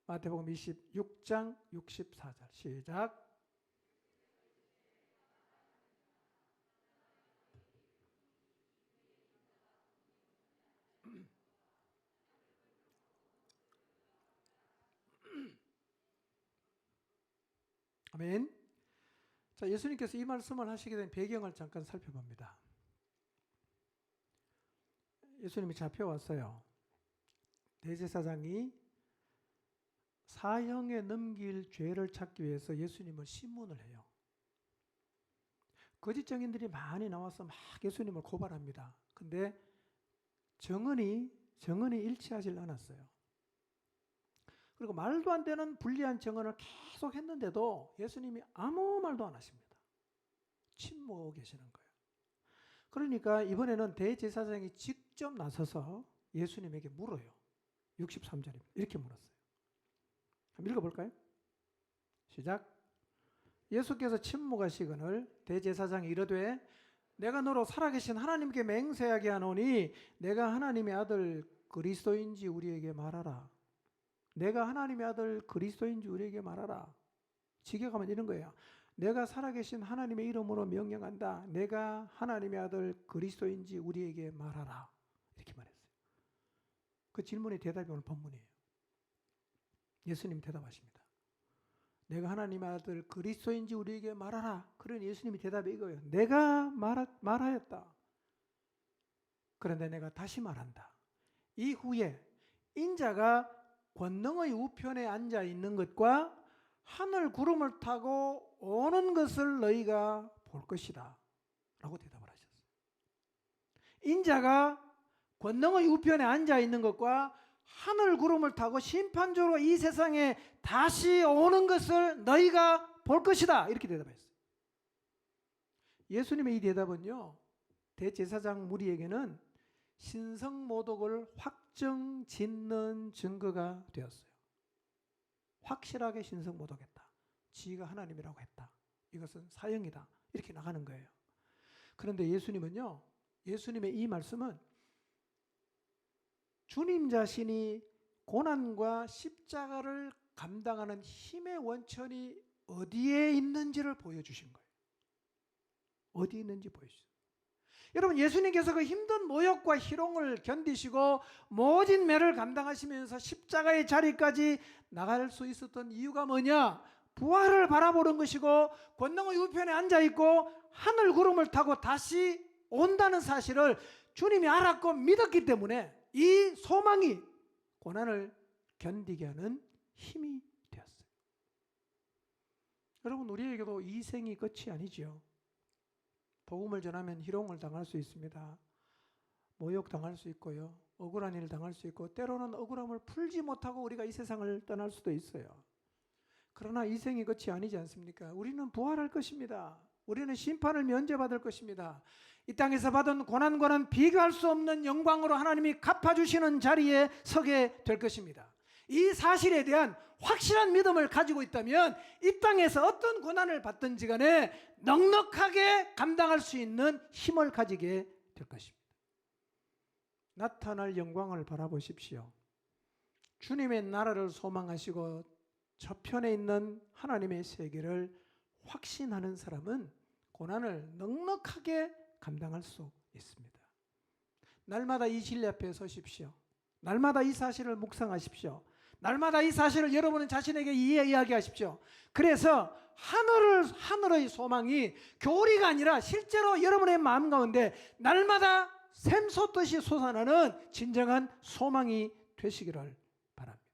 마태복음 26장 64절 시작. 아멘. 자, 예수님께서 이 말씀을 하시게 된 배경을 잠깐 살펴봅니다. 예수님이 잡혀왔어요. 대제사장이 사형에 넘길 죄를 찾기 위해서 예수님을 신문을 해요. 거짓 증인들이 많이 나와서 막 예수님을 고발합니다. 근데 증언이 일치하지 않았어요. 그리고 말도 안 되는 불리한 증언을 계속 했는데도 예수님이 아무 말도 안 하십니다. 침묵하고 계시는 거예요. 그러니까 이번에는 대제사장이 직접 나서서 예수님에게 물어요. 63절입니다. 이렇게 물었어요. 한번 읽어볼까요? 시작. 예수께서 침묵하시거늘 대제사장이 이르되 내가 너로 살아계신 하나님께 맹세하게 하노니 내가 하나님의 아들 그리스도인지 우리에게 말하라. 내가 하나님의 아들 그리스도인지 우리에게 말하라. 직역하면 이런 거예요. 내가 살아계신 하나님의 이름으로 명령한다. 내가 하나님의 아들 그리스도인지 우리에게 말하라. 이렇게 말했어요. 그 질문의 대답이 오늘 본문이에요. 예수님 대답하십니다. 내가 하나님의 아들 그리스도인지 우리에게 말하라. 그러니 예수님이 대답이 이거예요. 내가 말하였다. 그런데 내가 다시 말한다. 이후에 인자가 권능의 우편에 앉아 있는 것과 하늘 구름을 타고 오는 것을 너희가 볼 것이다. 라고 대답을 하셨어요. 인자가 권능의 우편에 앉아 있는 것과 하늘 구름을 타고 심판주로 이 세상에 다시 오는 것을 너희가 볼 것이다. 이렇게 대답했어요. 예수님의 이 대답은요, 대제사장 무리에게는 신성모독을 확정 짓는 증거가 되었어요. 확실하게 신성모독했다. 지가 하나님이라고 했다. 이것은 사형이다. 이렇게 나가는 거예요. 그런데 예수님은요, 예수님의 이 말씀은 주님 자신이 고난과 십자가를 감당하는 힘의 원천이 어디에 있는지를 보여주신 거예요. 어디에 있는지 보여주셨어요. 여러분, 예수님께서 그 힘든 모욕과 희롱을 견디시고 모진 매를 감당하시면서 십자가의 자리까지 나갈 수 있었던 이유가 뭐냐? 부활을 바라보는 것이고 권능의 우편에 앉아있고 하늘 구름을 타고 다시 온다는 사실을 주님이 알았고 믿었기 때문에 이 소망이 고난을 견디게 하는 힘이 되었어요. 여러분, 우리에게도 이 생이 끝이 아니죠. 복음을 전하면 희롱을 당할 수 있습니다. 모욕 당할 수 있고요. 억울한 일을 당할 수 있고 때로는 억울함을 풀지 못하고 우리가 이 세상을 떠날 수도 있어요. 그러나 이 생이 끝이 아니지 않습니까? 우리는 부활할 것입니다. 우리는 심판을 면제받을 것입니다. 이 땅에서 받은 고난과는 비교할 수 없는 영광으로 하나님이 갚아주시는 자리에 서게 될 것입니다. 이 사실에 대한 확실한 믿음을 가지고 있다면 이 땅에서 어떤 고난을 받든지 간에 넉넉하게 감당할 수 있는 힘을 가지게 될 것입니다. 나타날 영광을 바라보십시오. 주님의 나라를 소망하시고 저편에 있는 하나님의 세계를 확신하는 사람은 고난을 넉넉하게 감당할 수 있습니다. 날마다 이 진리 앞에 서십시오. 날마다 이 사실을 묵상하십시오. 날마다 이 사실을 여러분은 자신에게 이야기하십시오. 그래서 하늘의 소망이 교리가 아니라 실제로 여러분의 마음 가운데 날마다 샘솟듯이 솟아나는 진정한 소망이 되시기를 바랍니다.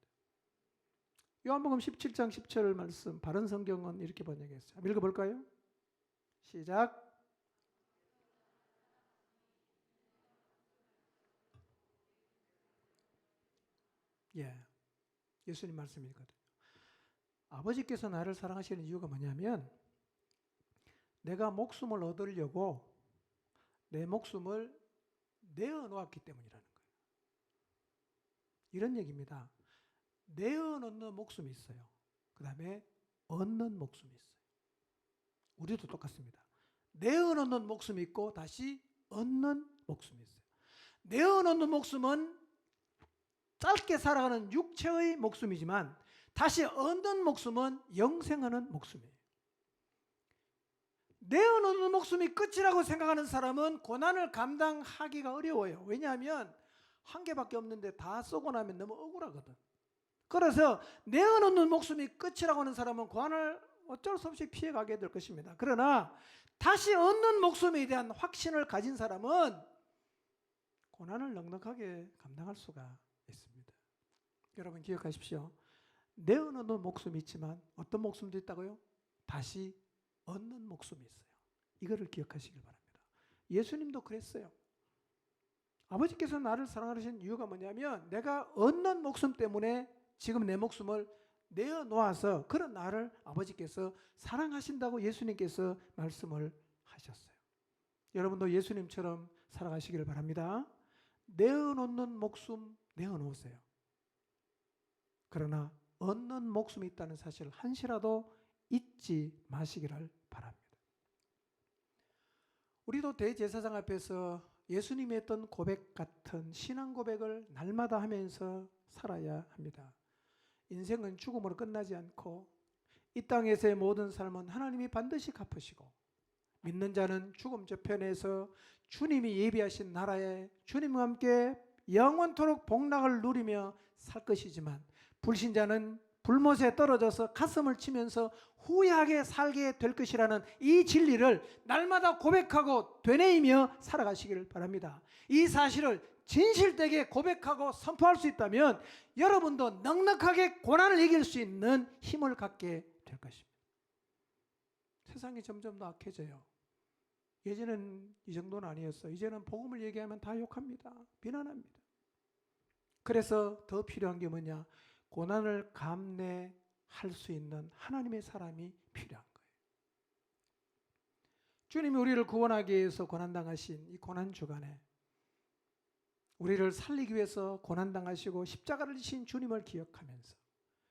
요한복음 17장 17절 말씀, 바른 성경은 이렇게 번역했어요. 한번 읽어볼까요? 시작. 예, 예수님 말씀이거든요. 아버지께서 나를 사랑하시는 이유가 뭐냐면 내가 목숨을 얻으려고 내 목숨을 내어놓았기 때문이라는 거예요. 이런 얘기입니다. 내어놓는 목숨이 있어요. 그 다음에 얻는 목숨이 있어요. 우리도 똑같습니다. 내어놓는 목숨이 있고 다시 얻는 목숨이 있어요. 내어놓는 목숨은 짧게 살아가는 육체의 목숨이지만 다시 얻는 목숨은 영생하는 목숨이에요. 내어놓는 목숨이 끝이라고 생각하는 사람은 고난을 감당하기가 어려워요. 왜냐하면 한 개밖에 없는데 다 쏘고 나면 너무 억울하거든. 그래서 내어놓는 목숨이 끝이라고 하는 사람은 고난을 어쩔 수 없이 피해가게 될 것입니다. 그러나 다시 얻는 목숨에 대한 확신을 가진 사람은 고난을 넉넉하게 감당할 수가 있습니다. 여러분 기억하십시오. 내어놓는 목숨이 있지만 어떤 목숨도 있다고요? 다시 얻는 목숨이 있어요. 이거를 기억하시길 바랍니다. 예수님도 그랬어요. 아버지께서 나를 사랑하시는 이유가 뭐냐면 내가 얻는 목숨 때문에 지금 내 목숨을 내어놓아서 그런 나를 아버지께서 사랑하신다고 예수님께서 말씀을 하셨어요. 여러분도 예수님처럼 살아가시기를 바랍니다. 내어놓는 목숨 내어놓으세요. 그러나 얻는 목숨이 있다는 사실을 한시라도 잊지 마시기를 바랍니다. 우리도 대제사장 앞에서 예수님이 했던 고백 같은 신앙 고백을 날마다 하면서 살아야 합니다. 인생은 죽음으로 끝나지 않고 이 땅에서의 모든 삶은 하나님이 반드시 갚으시고 믿는 자는 죽음 저편에서 주님이 예비하신 나라에 주님과 함께 영원토록 복락을 누리며 살 것이지만 불신자는 불못에 떨어져서 가슴을 치면서 후회하게 살게 될 것이라는 이 진리를 날마다 고백하고 되뇌이며 살아가시기를 바랍니다. 이 사실을 진실되게 고백하고 선포할 수 있다면 여러분도 넉넉하게 고난을 이길 수 있는 힘을 갖게 될 것입니다. 세상이 점점 더 악해져요. 예전엔 이 정도는 아니었어요. 이제는 복음을 얘기하면 다 욕합니다. 비난합니다. 그래서 더 필요한 게 뭐냐? 고난을 감내할 수 있는 하나님의 사람이 필요한 거예요. 주님이 우리를 구원하기 위해서 고난당하신 이 고난주간에 우리를 살리기 위해서 고난당하시고 십자가를 지신 주님을 기억하면서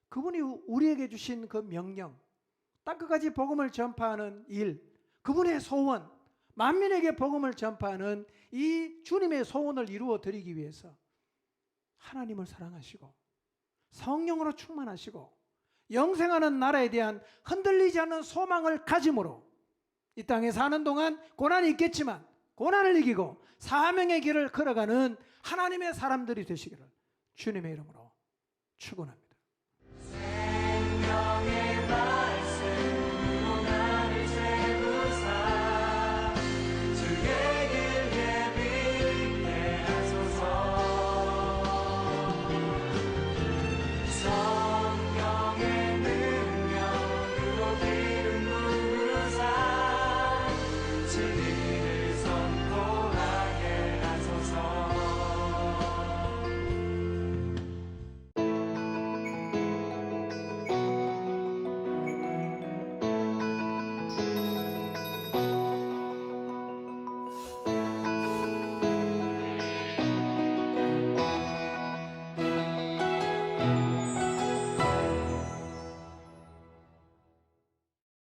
그분이 우리에게 주신 그 명령, 땅끝까지 복음을 전파하는 일, 그분의 소원, 만민에게 복음을 전파하는 이 주님의 소원을 이루어 드리기 위해서 하나님을 사랑하시고 성령으로 충만하시고 영생하는 나라에 대한 흔들리지 않는 소망을 가짐으로 이 땅에 사는 동안 고난이 있겠지만 고난을 이기고 사명의 길을 걸어가는 하나님의 사람들이 되시기를 주님의 이름으로 축원합니다.